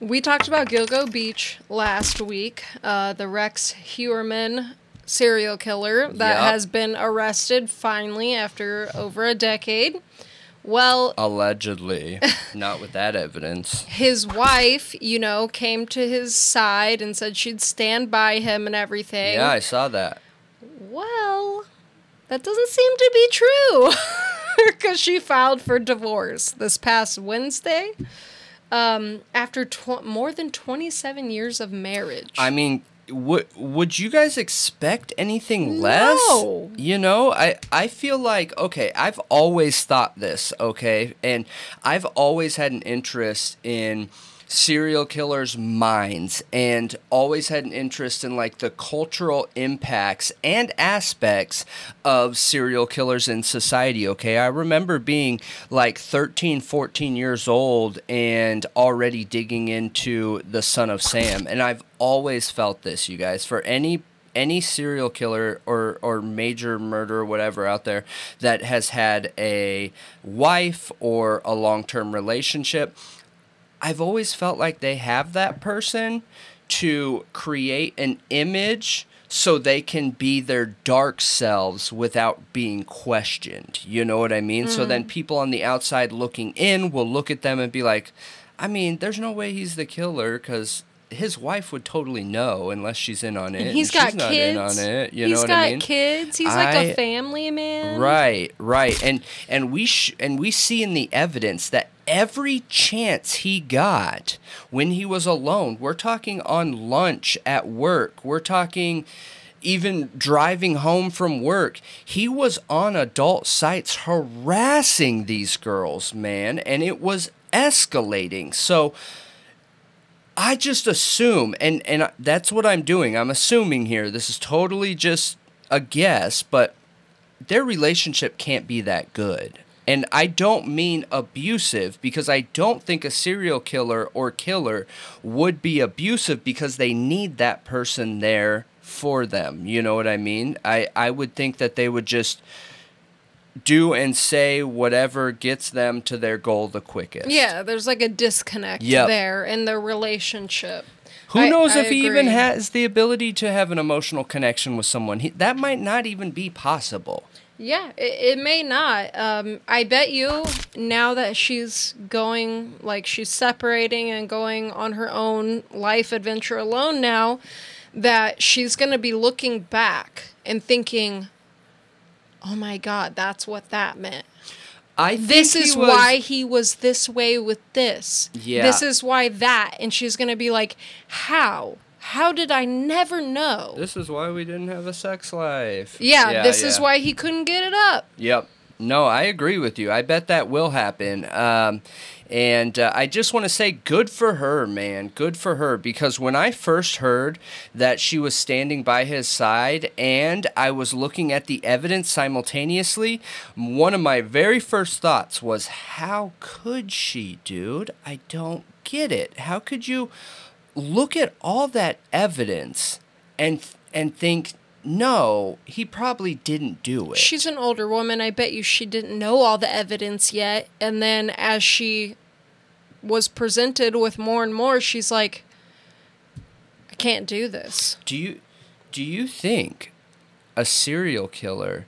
We talked about Gilgo Beach last week, the Rex Heuermann serial killer that has been arrested finally after over a decade. Well, allegedly, not with that evidence. His wife, came to his side and said she'd stand by him and everything. Yeah, I saw that. Well, that doesn't seem to be true because she filed for divorce this past Wednesday after more than 27 years of marriage. I mean, would you guys expect anything less? No. I feel like, okay, I've always thought this, okay? And I've always had an interest in serial killers' minds and always had an interest in like the cultural impacts and aspects of serial killers in society, okay? I remember being like 13, 14 years old and already digging into the Son of Sam, and I've always felt this, you guys, for any serial killer or major murderer, whatever out there that has had a wife or a long-term relationship, I've always felt like they have that person to create an image so they can be their dark selves without being questioned. You know what I mean? So then people on the outside looking in will look at them and be like, I mean, there's no way he's the killer because his wife would totally know unless she's in on it. And he's got she's not kids. In on it. You know what I mean? He's got kids. He's like a family man. Right. And we see in the evidence that every chance he got when he was alone, we're talking on lunch at work, we're talking even driving home from work, he was on adult sites harassing these girls, man, and it was escalating. So I just assume, and that's what I'm doing. I'm assuming here. This is totally just a guess, but their relationship can't be that good. And I don't mean abusive, because I don't think a serial killer or killer would be abusive because they need that person there for them. You know what I mean? I would think that they would just do and say whatever gets them to their goal the quickest. Yeah, there's like a disconnect there in their relationship. Who knows if he even has the ability to have an emotional connection with someone? That might not even be possible. Yeah, it may not. I bet you now that she's going, like she's separating and going on her own life adventure alone now, that she's going to be looking back and thinking, oh my God, that's what that meant. This is why he was this way with this. Yeah. This is why that. And she's going to be like, how? How did I never know? This is why we didn't have a sex life. Yeah, this is why he couldn't get it up. Yep. No, I agree with you. I bet that will happen. And I just want to say good for her, man. Good for her. Because when I first heard that she was standing by his side and I was looking at the evidence simultaneously, one of my very first thoughts was, how could she, dude? I don't get it. How could you look at all that evidence and think, no, he probably didn't do it? She's an older woman. I bet you she didn't know all the evidence yet. And then as she was presented with more and more, she's like, I can't do this. Do you think a serial killer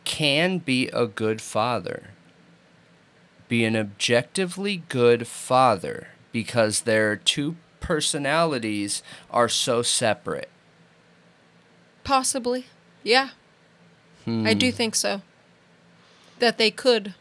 can be a good father? Be an objectively good father because their two personalities are so separate? Possibly. Yeah. I do think so. That they could.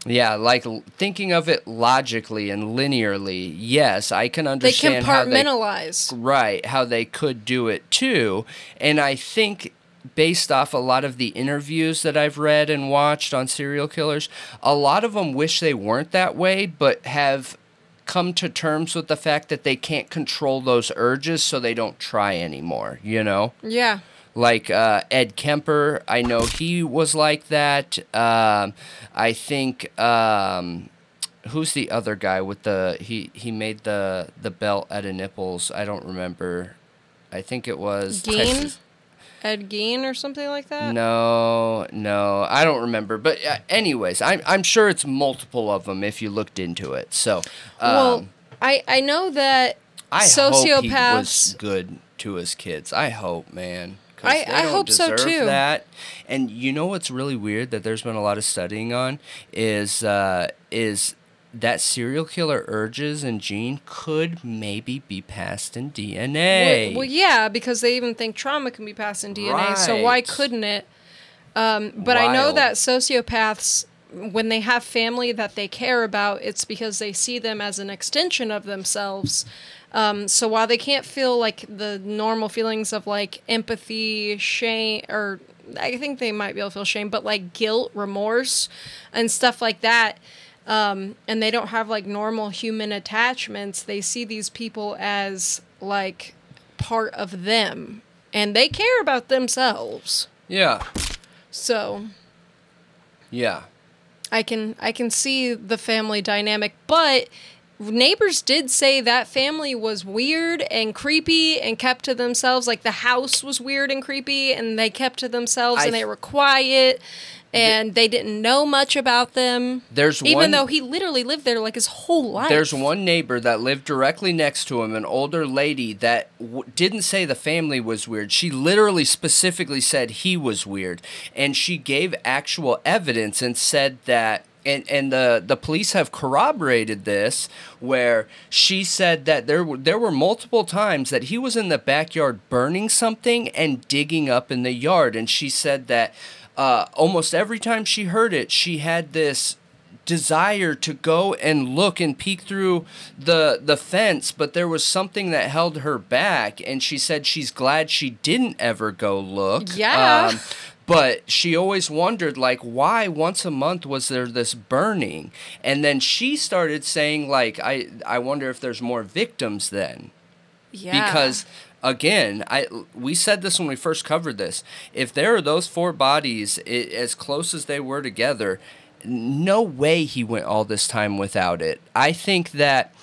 Yeah, like thinking of it logically and linearly, yes, I can understand how they compartmentalize. How they could do it too. And I think based off a lot of the interviews that I've read and watched on serial killers, a lot of them wish they weren't that way, but have come to terms with the fact that they can't control those urges, so they don't try anymore, you know? Yeah. Like Ed Kemper, I know he was like that. I think, who's the other guy with he made the belt out of nipples? I don't remember. I think it was Gein? Ed Gein or something like that? No, I don't remember. But anyways, I'm sure it's multiple of them if you looked into it. So, well, I know that I sociopaths hope he was good to his kids. I hope, man. 'Cause they don't hope so deserve too. that. And you know what's really weird that there's been a lot of studying on is that serial killer urges and gene could maybe be passed in DNA. Well, yeah, because they even think trauma can be passed in DNA. So why Right. couldn't it? But I know Wild. that sociopaths, when they have family that they care about, it's because they see them as an extension of themselves. So while they can't feel like the normal feelings of like empathy, shame, or I think they might be able to feel shame, but like guilt, remorse, and stuff like that, and they don't have like normal human attachments, they see these people as like part of them, and they care about themselves. Yeah. So Yeah. I can see the family dynamic, but neighbors did say that family was weird and creepy and kept to themselves. Like the house was weird and creepy, and they kept to themselves, and they were quiet, and they didn't know much about them. Even though he literally lived there like his whole life. There's one neighbor that lived directly next to him, an older lady that didn't say the family was weird. She literally specifically said he was weird, and she gave actual evidence and said that. And the police have corroborated this, where she said that there were multiple times that he was in the backyard burning something and digging up in the yard. And she said that almost every time she heard it, she had this desire to go and look and peek through the fence, but there was something that held her back. And she said she's glad she didn't ever go look. Yeah. But she always wondered, like, why once a month was there this burning? And then she started saying, like, I wonder if there's more victims then. Yeah. Because, again, we said this when we first covered this. If there are those 4 bodies as close as they were together, no way he went all this time without it. I think that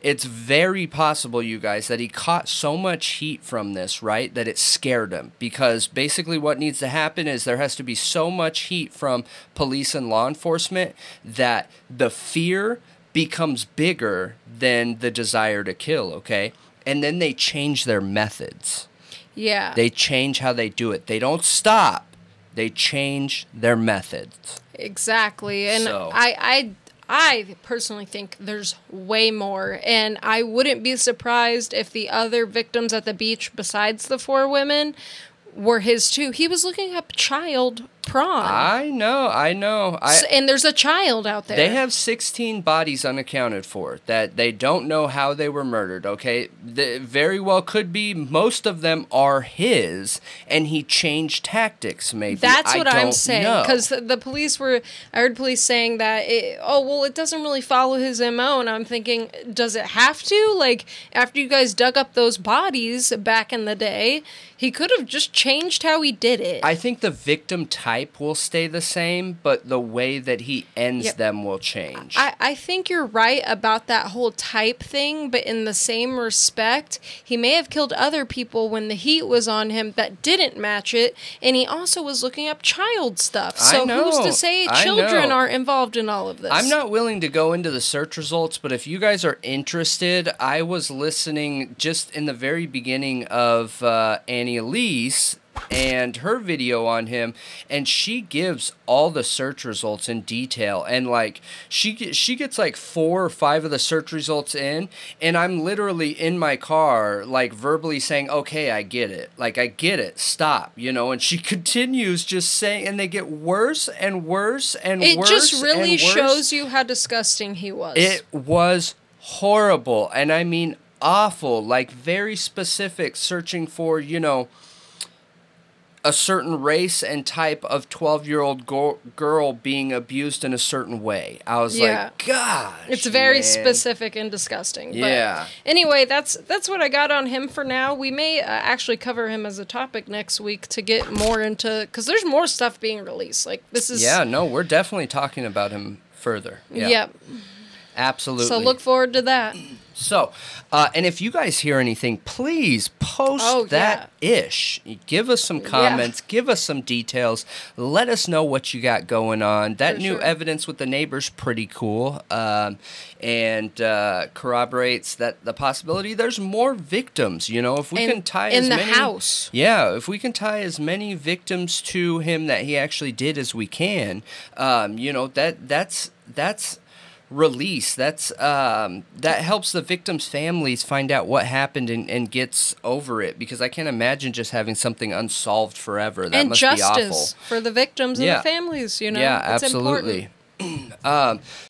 it's very possible, you guys, that he caught so much heat from this, right, that it scared him. Because basically what needs to happen is there has to be so much heat from police and law enforcement that the fear becomes bigger than the desire to kill, okay? And then they change their methods. Yeah. They change how they do it. They don't stop. They change their methods. Exactly. And So. I personally think there's way more, and I wouldn't be surprised if the other victims at the beach besides the 4 women were his too. He was looking up child prawn. I know. And there's a child out there. They have 16 bodies unaccounted for that they don't know how they were murdered, okay? Very well could be most of them are his, and he changed tactics, maybe. That's what I'm saying. Because Because the police I heard police saying that, it doesn't really follow his MO, and I'm thinking, does it have to? Like, after you guys dug up those bodies back in the day, he could have just changed how he did it. I think the victim type will stay the same, but the way that he ends them will change. I think you're right about that whole type thing, but in the same respect, he may have killed other people when the heat was on him that didn't match it, and he also was looking up child stuff. So who's to say children aren't involved in all of this? I'm not willing to go into the search results, but if you guys are interested, I was listening just in the very beginning of Annie Elise and her video on him, and she gives all the search results in detail, and like she gets like 4 or 5 of the search results in, and I'm literally in my car like verbally saying, okay, I get it, stop, and she continues just saying, and they get worse and worse and worse. It just really shows you how disgusting he was. It was horrible, and I mean awful, like very specific, searching for a certain race and type of 12-year-old girl being abused in a certain way. I was like, gosh, it's very specific and disgusting. Yeah. But anyway, that's what I got on him for now. We may actually cover him as a topic next week to get more into, because there's more stuff being released. Like this is. Yeah, no, we're definitely talking about him further. Yeah. Yep. Absolutely. So look forward to that. So, and if you guys hear anything, please post that ish. Give us some comments. Give us some details. Let us know what you got going on. That new evidence with the neighbor's pretty cool, and corroborates that the possibility there's more victims. You know, if we can tie as many house, if we can tie as many victims to him that he actually did as we can, you know, that's release. That helps the victims' families find out what happened and gets over it, because I can't imagine just having something unsolved forever. That and must be awful. justice for the victims and the families, you know. Yeah, it's absolutely.